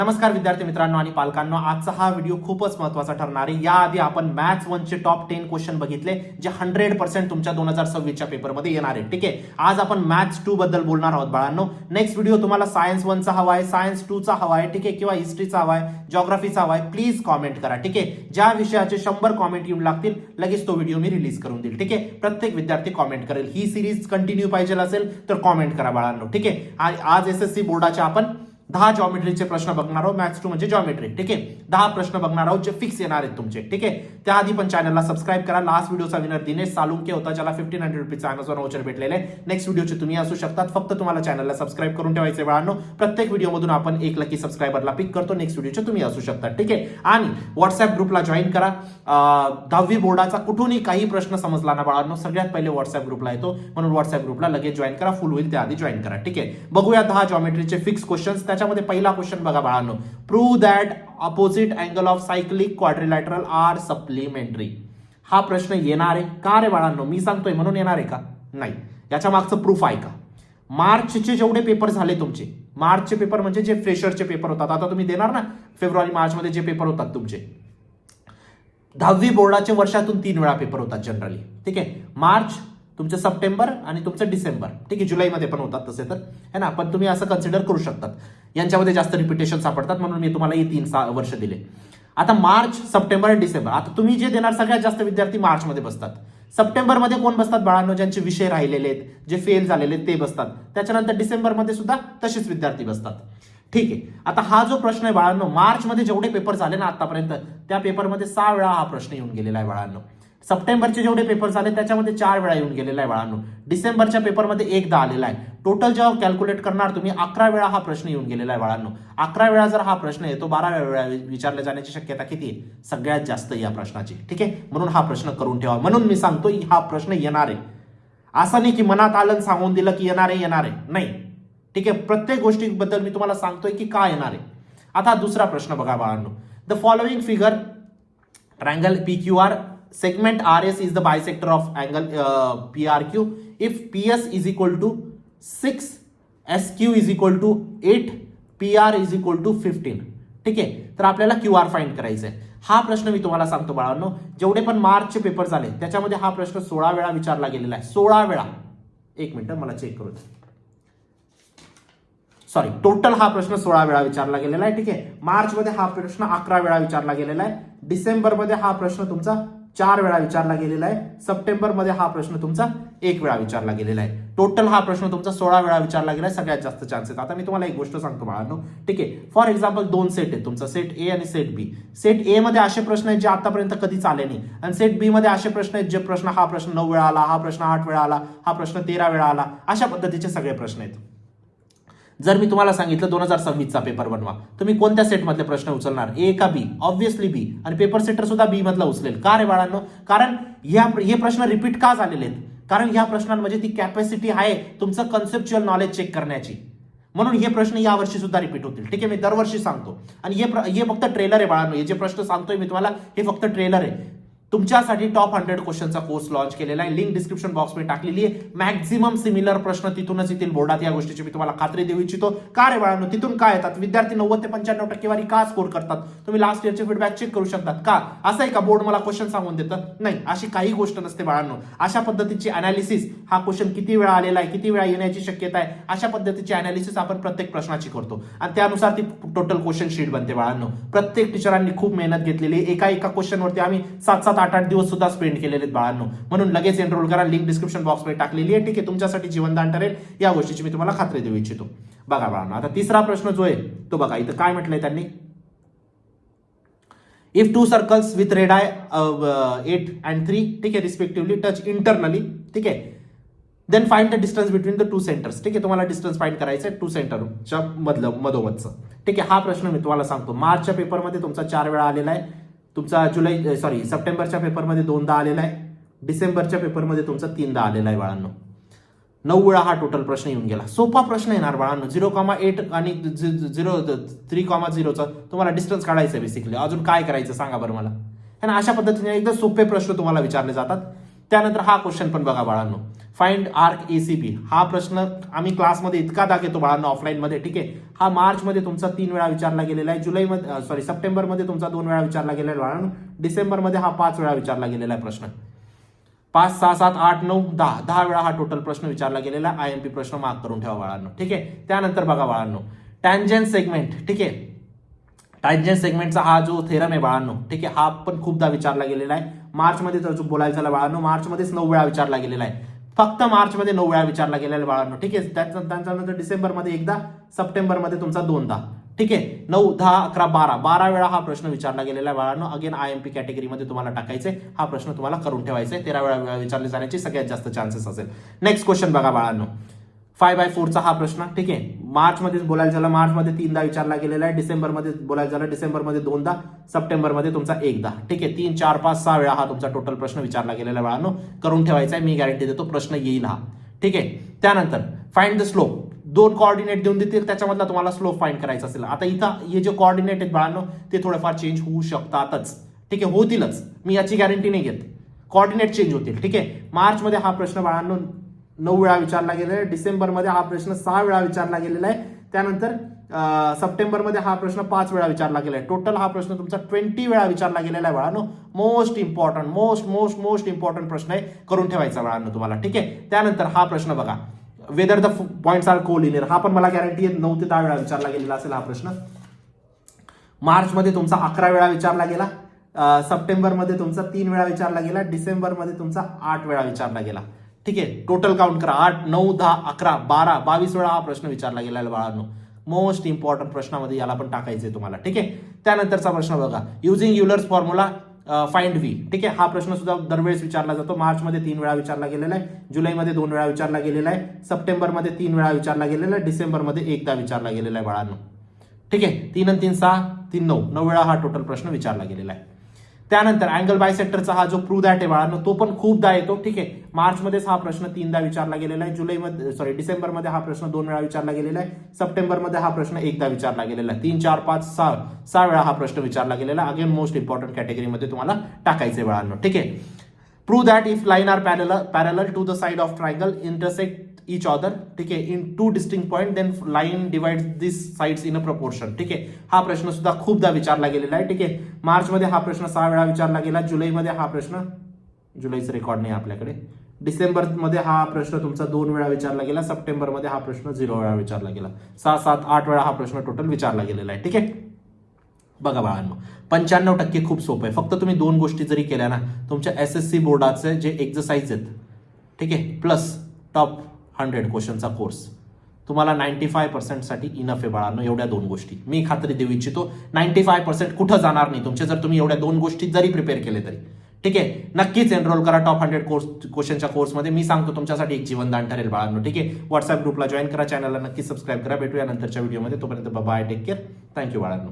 नमस्कार विद्यार्थी मित्रांनो आणि पालकांनो, आजचा हा व्हिडिओ खूपच महत्त्वाचा ठरणार आहे। याआधी आपण मॅथ्स 1 चे टॉप 10 क्वेश्चन बघितले जे 100% तुमच्या 2026 च्या पेपरमध्ये येणार आहे। ठीक आहे, आज आपण मॅथ्स 2 बद्दल बोलणार आहोत बाळांनो। नेक्स्ट व्हिडिओ तुम्हाला सायन्स 1 चा हवा आहे, सायन्स 2 चा हवा आहे, ठीक आहे, किंवा हिस्ट्रीचा हवा आहे, जिओग्राफीचा हवा आहे, प्लीज कमेंट करा। ठीक आहे, ज्या विषयाचे 100 कमेंट येऊन लागतील लगेच तो व्हिडिओ मी रिलीज करून देईल। ठीक आहे, प्रत्येक विद्यार्थी कमेंट करेल। ही सिरीज कंटिन्यू पाहिजे असेल तर कमेंट करा बाळांनो। ठीक आहे, आज एसएससी बोर्डाचे आपण 10 जॉमेट्रीचे प्रश्न बघणार आहोत। मॅथ्स 2 म्हणजे जॉमेट्री। ठीक आहे, 10 प्रश्न बघणार आहोत जे फिक्स येणार आहेत तुमचे। ठीक आहे, त्याआधी पण चॅनलला सबस्क्राइब करा। लास्ट व्हिडिओचा विनर दिनेश सालुंके होता, ज्याला 1500 रुपीचा अमेझॉन वाउचर भेटलेले। नेक्स्ट व्हिडिओचे तुम्ही असू शकतात, फक्त तुम्हाला चॅनलला सबस्क्राइब करून ठेवायचे बाळांनो। प्रत्येक व्हिडिओमधून आपण एक लकी सबस्क्रायबरला पिक करतो। नेक्स्ट व्हिडिओचे तुम्ही असू शकतात। ठीक आहे, आणि व्हॉट्सअप ग्रुपला जॉईन करा। 10वी बोर्डाचा कुठूनही काही प्रश्न समजला ना बाळांनो, सगळ्यात पहिले व्हॉट्सअप ग्रुपला येतो, म्हणून व्हॉट्सअप ग्रुपला लगेच जॉईन करा। फुल होईल त्याआधी जॉईन करा। ठीक आहे, बघूया 10 जॉमेट्रीचे फिक्स क्वेश्चन्स। त्याच्यामध्ये पहिला क्वेश्चन बघा बाळांनो, prove that opposite angle of cyclic quadrilateral are supplementary. हा प्रश्न येणार आहे का रे बाळांनो? मी सांगतोय म्हणून येणार आहे का? नाही, याच्या मागचं प्रूफ आहे का? मार्चचे जेवढे पेपर झाले तुमचे, मार्चचे पेपर म्हणजे जे फ्रेशरचे पेपर होतात, आता तुम्ही देणार ना फेब्रुवारी मार्च मध्ये जे पेपर होतात तुमचे, 10वी बोर्डाचे वर्षातून 3 वेळा पेपर होतात जनरली। ठीक आहे, मार्च, तुमचं सप्टेंबर आणि तुमचं डिसेंबर। ठीक आहे, जुलैमध्ये पण होतात तसे तर, है ना, पण तुम्ही असं कन्सिडर करू शकतात। यांच्यामध्ये जास्त रिपिटेशन सापडतात म्हणून मी तुम्हाला हे 3 वर्ष दिले। आता मार्च, सप्टेंबर आणि डिसेंबर, आता तुम्ही जे देणार सगळ्यात जास्त विद्यार्थी मार्च मध्ये बसतात। सप्टेंबरमध्ये कोण बसतात बाळांनो? ज्यांचे विषय राहिलेले आहेत, जे फेल झालेले आहेत ते बसतात। त्याच्यानंतर डिसेंबरमध्ये सुद्धा तसेच विद्यार्थी बसतात। ठीक आहे, आता हा जो प्रश्न आहे बाळांनो, मार्च मध्ये जेवढे पेपर झाले ना आतापर्यंत, त्या पेपरमध्ये 6 वेळा हा प्रश्न येऊन गेलेला आहे बाळांनो। सप्टेंबरचे जेवढे पेपर झाले त्याच्यामध्ये 4 वेळा येऊन गेलेला आहे बाळांनो। डिसेंबरच्या पेपरमध्ये एकदा आलेला आहे। टोटल जेव्हा कॅल्क्युलेट करणार तुम्ही, 11 वेळा हा प्रश्न येऊन गेलेला आहे बाळांनो। 11 वेळा जर हा प्रश्न येतो, 12व्या वेळा विचारले जाण्याची शक्यता किती आहे? सगळ्यात जास्त या प्रश्नाची। ठीक आहे, म्हणून हा प्रश्न करून ठेवा। म्हणून मी सांगतो हा प्रश्न येणार आहे, असं नाही की मनात आलं सांगून दिलं की येणार आहे नाही। ठीक आहे, प्रत्येक गोष्टीबद्दल मी तुम्हाला सांगतोय की का येणार आहे। आता दुसरा प्रश्न बघा बाळांनो, the following figure triangle PQR segment RS is the bisector of angle PRQ if PS is equal to 6, SQ is equal to 8, PR is equal to 15। ठीक आहे, तर आपल्याला QR फाइंड करायचा आहे। हा प्रश्न मी तुम्हाला सांगतो बाळांनो, जेवढे पण मार्चचे पेपर झाले त्याच्यामध्ये हा प्रश्न 16 वेळा विचारला गेलेला आहे। 16 वेळा। एक मिनिट मला चेक करू दे, सॉरी, टोटल हा प्रश्न 16 वेळा विचारला गेलेला आहे। ठीक आहे, मार्च मध्ये हा प्रश्न 11 वेळा विचारला गेलेला आहे। डिसेंबर मध्ये हा प्रश्न तुमचा 4 वेळा विचारला गेलेला आहे। सप्टेंबर मध्ये हा प्रश्न तुमचा 1 वेळा विचारला गेलेला आहे। टोटल हा प्रश्न तुमचा 16 वेळा विचारला गेला आहे, सगळ्यात जास्त चान्सेस। आता मी तुम्हाला एक गोष्ट सांगतो बाळांनो, ठीक आहे, फॉर एक्झाम्पल 2 सेट आहेत तुमचा, सेट ए आणि सेट बी। सेट ए मध्ये असे प्रश्न आहेत जे आतापर्यंत कधीच आले नाही, आणि सेट बी मध्ये असे प्रश्न आहेत जे हा प्रश्न 9 वेळा आला, हा प्रश्न 8 वेळा आला, हा प्रश्न 13 वेळा आला, अशा पद्धतीचे सगळे प्रश्न आहेत। जर मी तुम्हाला सांगितलं 2026 चा पेपर बनवा, तुम्ही कोणत्या सेट मधले प्रश्न उचलणार? ए का बी? ऑब्व्हियसली बी। आणि पेपर सेटर सुद्धा बी मधला उचलेल। का रे बाळांनो? कारण हे प्रश्न रिपीट का झालेले आहेत? कारण ह्या प्रश्नांमध्ये ती कॅपॅसिटी आहे तुमचं कन्सेप्च्युअल नॉलेज चेक करण्याची, म्हणून हे प्रश्न यावर्षी सुद्धा रिपीट होतील। ठीक आहे, मी दरवर्षी सांगतो, आणि हे फक्त ट्रेलर आहे बाळांनो। हे जे प्रश्न सांगतोय मी तुम्हाला हे फक्त ट्रेलर आहे। तुमच्यासाठी टॉप 100 क्वेश्चनचा कोर्स लॉन्च केलेला आहे, लिंक डिस्क्रिप्शन बॉक्स मध्ये टाकलेली आहे। मॅक्झिमम सिमिलर प्रश्न तिथूनच येतील बोर्डात, या गोष्टीची मी तुम्हाला खात्री देऊ इच्छितो। का रे बाळांनो? तिथून काय येतात विद्यार्थी? 90 ते 95 टक्केवारी का स्कोर करतात? तुम्ही लास्ट इयरचे फीडबॅक चेक करू शकतात। का असं आहे का बोर्ड मला क्वेश्चन सांगून देतं? नाही, अशी काही गोष्ट नसते बाळांनो। अशा पद्धतीची अनालिसिस, हा क्वेश्चन किती वेळा आलेला आहे, किती वेळा येण्याची शक्यता आहे, अशा पद्धतीची अनालिसिस आपण प्रत्येक प्रश्नाची करतो, आणि त्यानुसार ती टोटल क्वेश्चन शीट बनते बाळांनो। प्रत्येक टीचरांनी खूप मेहनत घेतलेली, एका क्वेश्चनवरती आम्ही 7-7, 8-8 दिवस सुद्धा स्पेंड केलेले आहेत बाळांनो, म्हणून लगेच एनरोल करा। लिंक डिस्क्रिप्शन बॉक्स मध्ये टाकलेली आहे। ठीक आहे, तुमच्यासाठी जीवनदान ठरेल, या गोष्टीची मी तुम्हाला खात्री देऊ इच्छितो। बघा बाळांनो, आता तिसरा प्रश्न जो आहे तो बघा, इथं काय म्हटलंय त्यांनी, इफ 2 सर्कल्स विथ रेडाय 8 and 3, ठीक आहे, रिस्पेक्टिव्हली टच इंटरनली, ठीक आहे, then find the distance between the 2 centres. ठीक आहे, तुम्हाला डिस्टन्स फाइंड करायचं आहे 2 सेंटरच्या मधोमधचं। ठीक आहे, हा प्रश्न मी तुम्हाला सांगतो, मार्चच्या पेपरमध्ये तुमचा 4 वेळा आलेला आहे, तुमचा सप्टेंबरच्या पेपरमध्ये 2दा आलेला आहे, डिसेंबरच्या पेपरमध्ये तुमचा 3दा आलेला आहे बाळांनो। 9 वेळा हा टोटल प्रश्न येऊन गेला। सोपा प्रश्न येणार बाळांनो, 0,8 आणि 3,0चा तुम्हाला डिस्टन्स काढायचं आहे बेसिकली। अजून काय करायचं सांगा बरं मला, है ना? अशा पद्धतीने एकदम सोपे प्रश्न तुम्हाला विचारले जातात। त्यानंतर हा क्वेश्चन पण बघा बाळांनो, फाइंड आर्क एसीबी हा प्रश्न आम्ही क्लासमध्ये इतका दाखवतो बाळांना ऑफलाईनमध्ये, ठीक आहे. हा मार्चमध्ये तुमचा 3 वेळा विचारला गेलेला आहे, सप्टेंबरमध्ये तुमचा 2 वेळा विचारला गेलेला आहे बाळांनो, डिसेंबरमध्ये हा 5 वेळा विचारला गेलेला आहे प्रश्न. 5, 6, 7, 8, 9, 10 वेळा हा टोटल प्रश्न विचारला गेलेला आहे. IMP प्रश्न मार्क करून ठेवा बाळांनो, ठीक आहे. त्यानंतर बघा बाळांनो, टँजंट सेगमेंट, ठीक आहे. टँजंट सेगमेंटचा हा जो थेरम आहे बाळांनो, ठीक आहे, हा पण खूपदा विचारला गेलेला आहे. मार्चमध्ये जर बोलायचं झालं बाळांनो, मार्चमध्येच 9 वेळा विचारला गेलेला आहे. फक्त मार्चमध्ये 9 वेळा विचारला गेलेला आहे बाळांनो, ठीक आहे. त्याच्यानंतर डिसेंबरमध्ये एकदा, सप्टेंबरमध्ये तुमचा 2दा, ठीक आहे. 9, 10, 11, 12 वेळा हा प्रश्न विचारला गेलेला आहे बाळांनो. अगेन IMP कॅटेगरीमध्ये तुम्हाला टाकायचे, हा प्रश्न तुम्हाला करून ठेवायचा आहे. 13 वेळा विचारले जाण्याचे सगळ्यात जास्त चान्सेस असेल. नेक्स्ट क्वेश्चन बघा बाळांनो, 5/4चा हा प्रश्न, ठीक आहे. मार्चमध्ये बोलायला झालं, मार्चमध्ये 3दा विचारला गेलेला आहे. डिसेंबरमध्ये बोलायला झालं, डिसेंबरमध्ये 2दा, सप्टेंबरमध्ये तुमचा 1दा, ठीक आहे. 3, 4, 5, 6 वेळा हा तुमचा टोटल प्रश्न विचारला गेलेला आहे बाळांनो. करून ठेवायचा आहे, मी गॅरंटी देतो प्रश्न येईल हा, ठीक आहे. त्यानंतर फाइंड द स्लोप, 2 कोऑर्डिनेट देऊन देतील, त्याच्यामधला तुम्हाला स्लोप फाइंड करायचा असेल. आता इथं हे जे कोऑर्डिनेट आहेत बाळांनो, ते थोडेफार चेंज होऊ शकतातच, ठीक आहे, होतीलच, मी याची गॅरंटी नाही घेत. कोऑर्डिनेट चेंज होतील, ठीक आहे. मार्चमध्ये हा प्रश्न बाळांनो 9 वेळा विचारला गेलेला आहे. डिसेंबरमध्ये हा प्रश्न 6 वेळा विचारला गेलेला आहे. त्यानंतर सप्टेंबरमध्ये हा प्रश्न 5 वेळा विचारला गेला आहे. टोटल हा प्रश्न तुमचा 20 वेळा विचारला गेलेला आहे बाळांनो. मोस्ट इम्पॉर्टंट प्रश्न आहे, करून ठेवायचा बाळांनो तुम्हाला, ठीक आहे. त्यानंतर हा प्रश्न बघा, whether the points are collinear, हा पण मला गॅरंटी आहे 9 ते 10 वेळा विचारला गेलेला असेल हा प्रश्न. मार्चमध्ये तुमचा 11 वेळा विचारला गेला, सप्टेंबरमध्ये तुमचा 3 वेळा विचारला गेला, डिसेंबरमध्ये तुमचा 8 वेळा विचारला गेला, ठीक आहे. टोटल काउंट करा, 8, 9, 10, 11, 12, 22 वेळा हा प्रश्न विचारला गेला बाळांनो. मोस्ट इम्पॉर्टंट प्रश्नामध्ये याला पण टाकायचे तुम्हाला, ठीक आहे. त्यानंतरचा प्रश्न बघा, using Euler's formula find V, ठीक आहे. हा प्रश्न सुद्धा दरवेळेस विचारला जातो. मार्चमध्ये 3 वेळा विचारला गेलेला आहे, जुलैमध्ये 2 वेळा विचारला गेलेला आहे, सप्टेंबरमध्ये 3 वेळा विचारला गेलेला आहे, डिसेंबरमध्ये 1दा विचारला गेलेला आहे बाळांनो, ठीक आहे. 3 आणि 3, 6, 3, 9 वेळा हा टोटल प्रश्न विचारला गेलेला आहे. त्यानंतर अँगल बायसेक्टरचा हा जो प्रूव्ह दॅट आहे बाळांनो, तो पण खूपदा येतो, ठीक आहे. मार्चमध्येच हा प्रश्न 3दा विचारला गेलेला आहे, डिसेंबरमध्ये हा प्रश्न 2 वेळा विचारला गेलेला आहे, सप्टेंबरमध्ये हा प्रश्न 1दा विचारला गेलेला आहे. 3, 4, 5, 6 वेळा हा प्रश्न विचारला गेलेला आहे. अगेन मोस्ट इम्पॉर्टंट कॅटेगरीमध्ये तुम्हाला टाकायचे बाळांनो, ठीक आहे. Prove that if line are parallel to the side of triangle intersect each other, ठीक आहे, in 2 distinct point, then line divides this sides in a proportion, ठीक आहे. हा प्रश्न सुद्धा खूपदा विचारला गेलेला आहे, ठीक आहे. मार्चमध्ये हा प्रश्न 6 वेळा विचारला गेला, जुलैमध्ये हा प्रश्न, जुलैचं रेकॉर्ड नाही आपल्याकडे, डिसेंबरमध्ये हा प्रश्न तुमचा 2 वेळा विचारला गेला, सप्टेंबरमध्ये हा प्रश्न 0 वेळा विचारला गेला, 6, 7, 8 वेळा हा प्रश्न टोटल विचारला गेलेला आहे, ठीक आहे. बघा बाळांनो, 95% खूप सोपं आहे. फक्त तुम्ही 2 गोष्टी जरी केल्या ना, तुमच्या SSC बोर्डाचे जे एक्झरसाइज आहेत, ठीक आहे, प्लस टॉप 100 क्वेश्चनचा कोर्स तुम्हाला 95% साठी इनफ आहे बाळांनो. एवढ्या 2 गोष्टी मी खात्री देऊ इच्छितो, 95% कुठं जाणार नाही तुमचे, जर तुम्ही एवढ्या 2 गोष्टी जरी प्रिपेअर केले तरी, ठीक आहे. नक्कीच एनरोल करा टॉप 100 क्वेश्चनच्या कोर्समध्ये. मी सांगतो तुमच्यासाठी एक जीवनदान ठरेल बाळांनो, ठीक आहे. व्हॉट्सअप ग्रुपला जॉईन करा, चॅनलला नक्की सबस्क्राईब करा. भेटूया नंतरच्या व्हिडिओमध्ये. तोपर्यंत बाय, टेक केअर, थँक्यू बाळांनो.